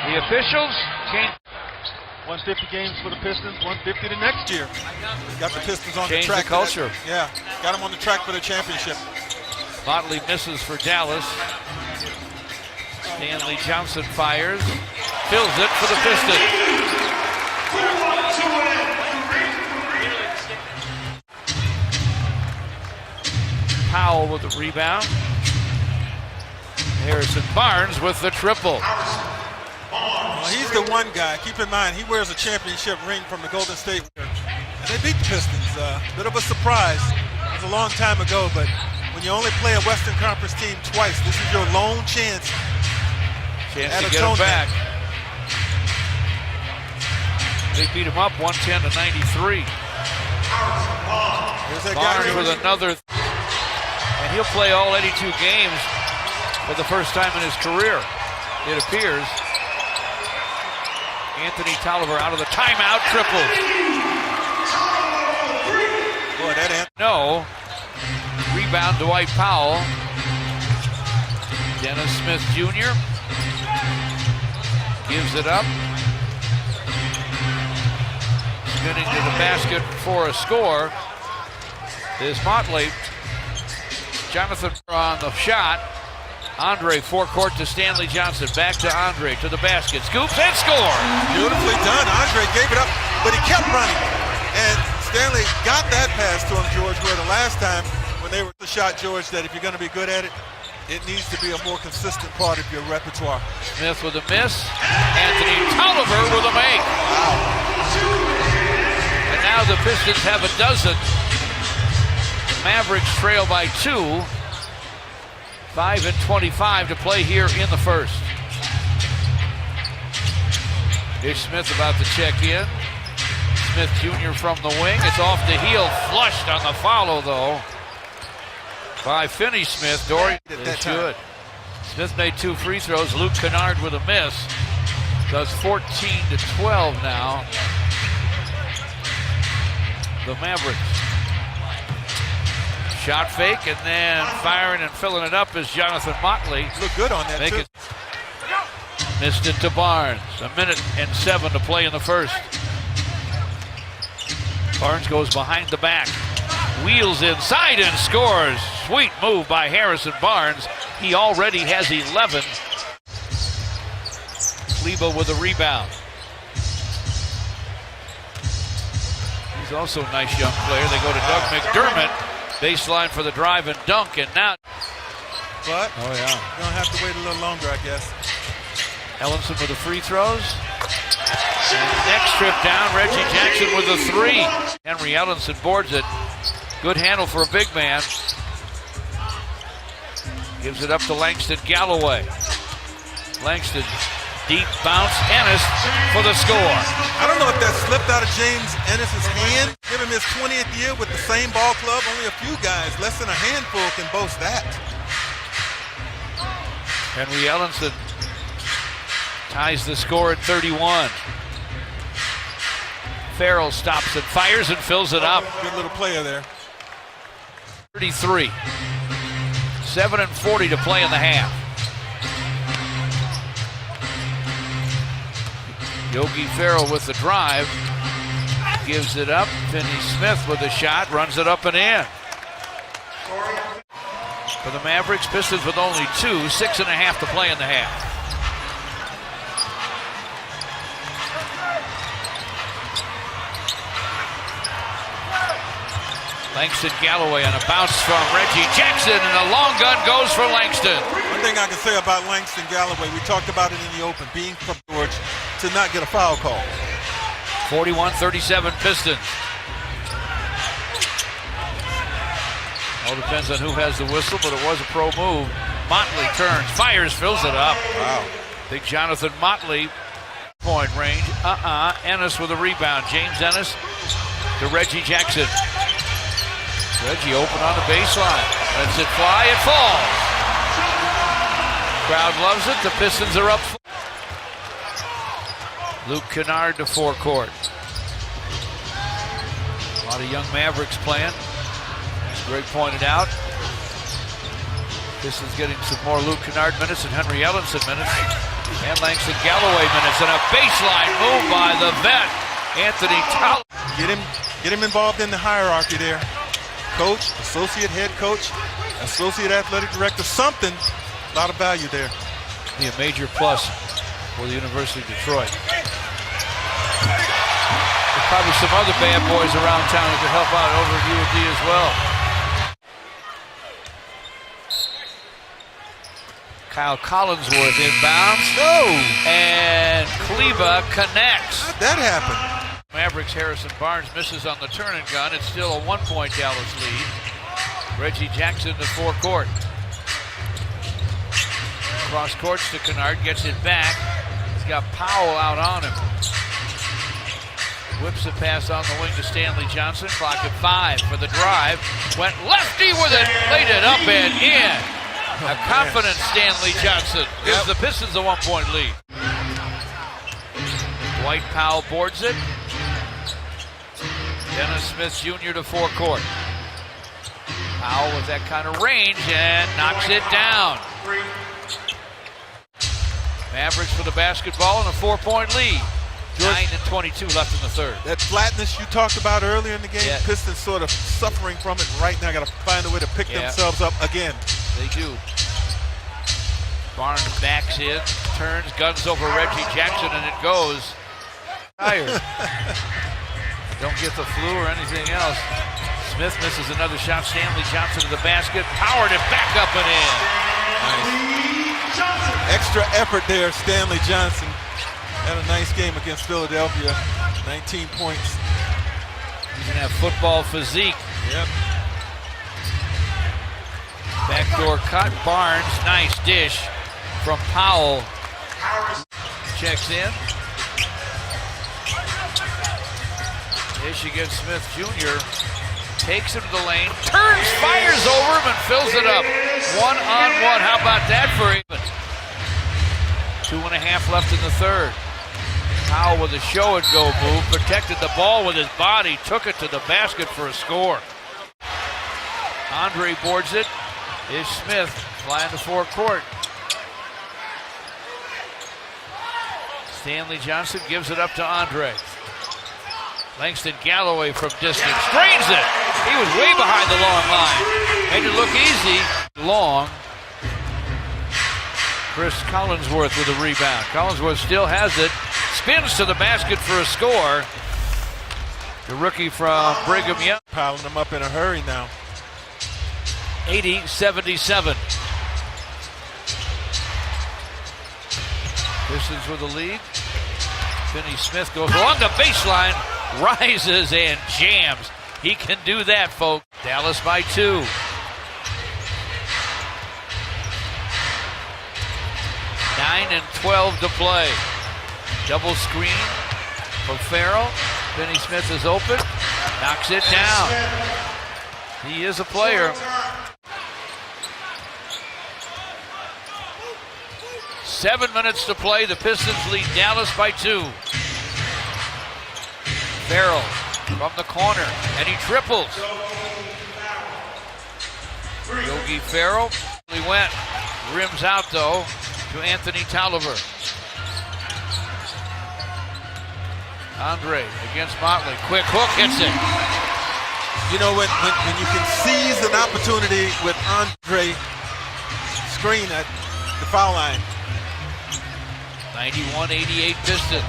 The officials change. 150 games for the Pistons, 150 the next year. Got the Pistons on the Change track. the culture. Yeah, got them on the track for the championship. Motley misses for Dallas. Stanley Johnson fires. Fills it for the Pistons. Powell with the rebound. Harrison Barnes with the triple. Well, he's the one guy. Keep in mind, he wears a championship ring from the Golden State Warriors. And they beat the Pistons. Bit of a surprise. It was a long time ago, but when you only play a Western Conference team twice, this is your lone chance To get him back. They beat him up 110 to 93. Barnes with another, and he'll play all 82 games for the first time in his career, it appears. Anthony Tolliver out of the timeout, triples. Boy, that No. Rebound, Dwight Powell. Dennis Smith Jr. gives it up. Spinning to the basket for a score is Motley. Jonathan on the shot. Andre forecourt to Stanley Johnson. Back to Andre to the basket. Scoops and scores. beautifully done. Andre gave it up, but he kept running. And Stanley got that pass to him, George, where the last time when they were the shot, George, that if you're going to be good at it, it needs to be a more consistent part of your repertoire. Smith with a miss. Anthony Tolliver with a make. Wow. And now the Pistons have a dozen. The Mavericks trail by 2. 5:25 to play here in the first. Ish Smith about to check in. Smith Jr. from the wing. It's off the heel, flushed on the follow though by Finney-Smith. Dory is good. Smith made 2 free throws. Luke Kennard with a miss. Does 14-12 now. The Mavericks. Shot fake and then firing and filling it up is Jonathan Motley. Look good on that too. Missed it to Barnes. 1:07 to play in the first. Barnes goes behind the back. Wheels inside and scores. Sweet move by Harrison Barnes. He already has 11. Kleba with a rebound. He's also a nice young player. They go to Doug McDermott. Baseline for the drive and dunk, and now. But oh yeah, you're gonna have to wait a little longer, I guess. Ellenson with the free throws. And next trip down, Reggie Jackson with a 3. Henry Ellenson boards it. Good handle for a big man. Gives it up to Langston Galloway. Langston, deep bounce, Ennis for the score. I don't know if that slipped out of James Ennis's hand. Give him his 20th year with the same ball club. Only a few guys, less than a handful, can boast that. Henry Ellenson ties the score at 31. Farrell stops and fires and fills it up. Good little player there. 33. 7:40 to play in the half. Yogi Ferrell with the drive. Gives it up. Finney-Smith with a shot. Runs it up and in. For the Mavericks, Pistons with only 2. 6.5 to play in the half. Langston Galloway on a bounce from Reggie Jackson, and a long gun goes for Langston. One thing I can say about Langston Galloway, we talked about it in the open, being from George, to not get a foul call. 41-37 Pistons. All depends on who has the whistle, but it was a pro move. Motley turns, fires, fills it up. Wow. Big Jonathan Motley, point range. Ennis with a rebound. James Ennis to Reggie Jackson. Reggie open on the baseline. Lets it fly, it falls. Crowd loves it. The Pistons are up. Luke Kennard to forecourt. A lot of young Mavericks playing. As Greg pointed out. Pistons getting some more Luke Kennard minutes and Henry Ellenson minutes. And Langston Galloway minutes and a baseline move by the vet, Anthony Towler. Get him involved in the hierarchy there. Coach, associate head coach, associate athletic director, something. A lot of value there. Be a major plus for the University of Detroit. There's probably some other bad boys around town who could help out over at UD as well. Kyle Collinsworth inbounds. And Kleba connects. How'd that happen? Mavericks Harrison Barnes misses on the turn and gun. It's still a 1-point Dallas lead. Reggie Jackson to forecourt. Cross courts to Kennard, gets it back. He's got Powell out on him. Whips the pass on the wing to Stanley Johnson. Clock at 5 for the drive. Went lefty with it, laid it up and in. A confident Stanley Johnson gives the Pistons a 1-point lead. Dwight Powell boards it. Dennis Smith Jr. to forecourt. Powell with that kind of range and knocks it down. Mavericks for the basketball and a 4-point lead. 9:22 left in the third. That flatness you talked about earlier in the game, Yeah. Pistons sort of suffering from it right now. Got to find a way to pick themselves up again. They do. Barnes backs in, turns, guns over Reggie Jackson, and it goes. Tired. Don't get the flu or anything else. Smith misses another shot. Stanley Johnson to the basket. Powered it back up and in. Nice. Extra effort there, Stanley Johnson. Had a nice game against Philadelphia. 19 points. He's going to have football physique. Yep. Backdoor cut. Barnes. Nice dish from Powell. Checks in. Dish against Smith Jr. Takes him to the lane. Turns, fires over him, and fills it up. 1-on-1. How about that for even? 2.5 left in the third. Powell with a show-and-go move. Protected the ball with his body. Took it to the basket for a score. Andre boards it. Ish Smith flying to forecourt. Stanley Johnson gives it up to Andre. Langston Galloway from distance. Drains it. He was way behind the long line. Made it look easy. Long. Chris Collinsworth with a rebound. Collinsworth still has it. Spins to the basket for a score. The rookie from Brigham Young. Piling them up in a hurry now. 80-77. Pistons with the lead. Finney Smith goes along the baseline, rises and jams. He can do that, folks. Dallas by 2. Nine and 12 to play. Double screen for Farrell. Finney Smith is open. Knocks it down. He is a player. 7 minutes to play. The Pistons lead Dallas by 2. Farrell from the corner, and he triples. Yogi Farrell. He went. Rims out, though, to Anthony Tolliver. Andre against Motley. Quick hook, hits it. You know, when you can seize an opportunity with Andre screen at the foul line. 91-88 Pistons.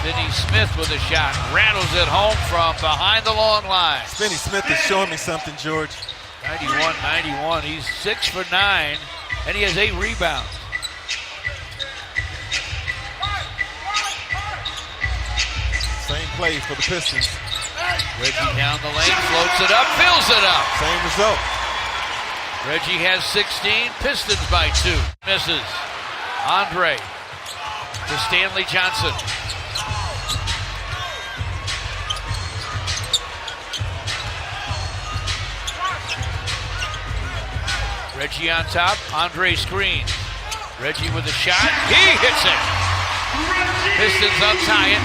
Finney Smith with a shot. Rattles it home from behind the long line. Finney Smith is showing me something, George. 91-91. He's 6 for 9, and he has 8 rebounds. Same play for the Pistons. Reggie down the lane, floats it up, fills it up. Same result. Reggie has 16, Pistons by 2. Misses. Andre to Stanley Johnson. Reggie on top, Andre screens. Reggie with a shot, he hits it. Pistons untie it,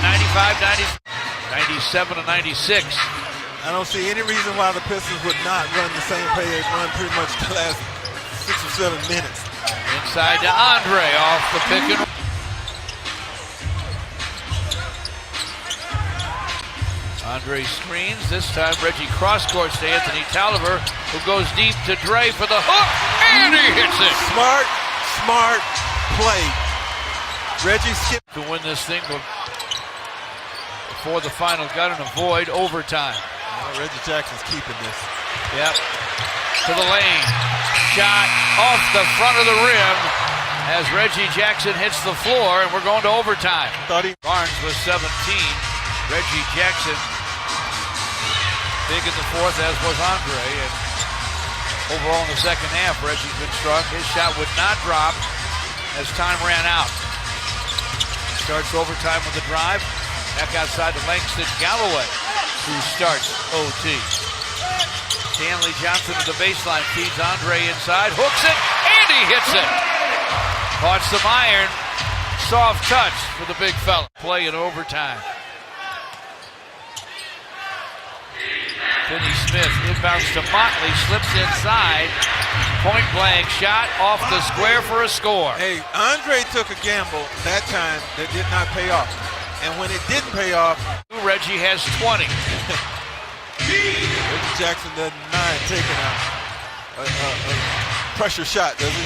97-96. I don't see any reason why the Pistons would not run the same play they've run pretty much the last 6 or 7 minutes. Inside to Andre off the pick and roll. Andre screens. This time Reggie cross-courts to Anthony Tolliver, who goes deep to Dre for the hook, and he hits it. Smart play. Reggie skipped to win this thing before the final gun and avoid overtime. Reggie Jackson's keeping this. Yep. To the lane. Shot off the front of the rim as Reggie Jackson hits the floor, and we're going to overtime. Barnes was 17. Reggie Jackson big in the fourth, as was Andre. And overall in the second half, Reggie's been strong. His shot would not drop as time ran out. Starts overtime with a drive. Back outside to Langston Galloway, who starts OT. Stanley Johnson to the baseline, feeds Andre inside, hooks it, and he hits it. Caught some iron. Soft touch for the big fella. Play in overtime. Finney Smith inbounds to Motley, slips inside. Point blank shot off the square for a score. Hey, Andre took a gamble that time that did not pay off. And when it didn't pay off, Reggie has 20. Reggie Jackson doesn't mind taking a pressure shot, does he?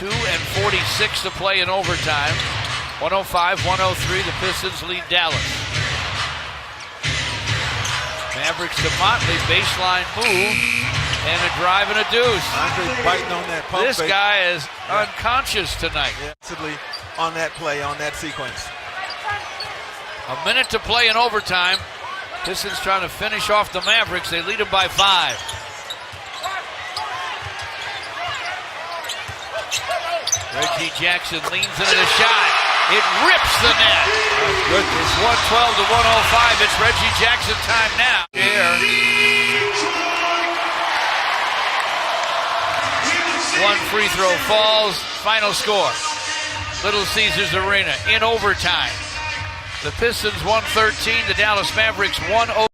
2:46 to play in overtime. 105-103, the Pistons lead Dallas. Mavericks to Motley, baseline move, and a drive and a deuce. Andre biting on that pump This guy is unconscious tonight. Yeah, on that play, on that sequence. A minute to play in overtime. Pistons trying to finish off the Mavericks. They lead them by 5. Reggie Jackson leans into the shot. It rips the net. It's 112 to 105. It's Reggie Jackson time now. Here. One free throw falls. Final score. Little Caesars Arena in overtime. The Pistons 113, the Dallas Mavericks 103.